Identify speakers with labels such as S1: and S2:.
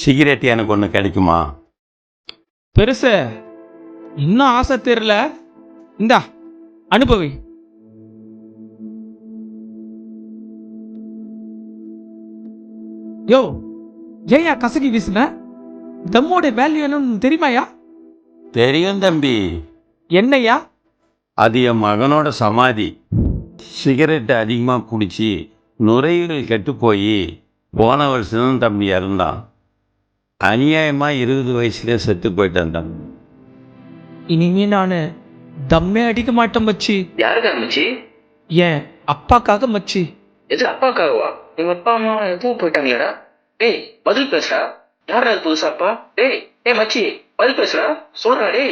S1: Cigarette எனக்கு ஒன்று கிடைக்குமா?
S2: பெருசு இன்னும் ஆசை தெரியல. இந்தா அனுபவி. யோ, ஏயா கசகி வீசுன? தம்மோட வேல்யூ என்னன்னு தெரியுமாயா?
S1: தெரியும் தம்பி.
S2: என்னையா?
S1: அது என் மகனோட சமாதி. சிகரெட் அதிகமாக குடிச்சு நுரையீரல் கெட்டு போய் போன வருஷம் தம்பி இறந்தான். அநியாயமாக 20 வயசுல செத்து போயிட்டான் தம்பி.
S2: இனிமே நான் தம்மே அடிக்க மாட்டேன் மச்சி.
S3: யாருக்காக மச்சி?
S2: ஏன் அப்பாக்காக மச்சி.
S3: எது அப்பாக்காகவா? எங்க அப்பா அம்மா எப்பவும் போயிட்டாங்களேடா. டேய் பதில் பேசுறா. யாரா அது புதுசா அப்பா? டேய் மச்சி பதில் பேசுறா. சொல்றா டேய்.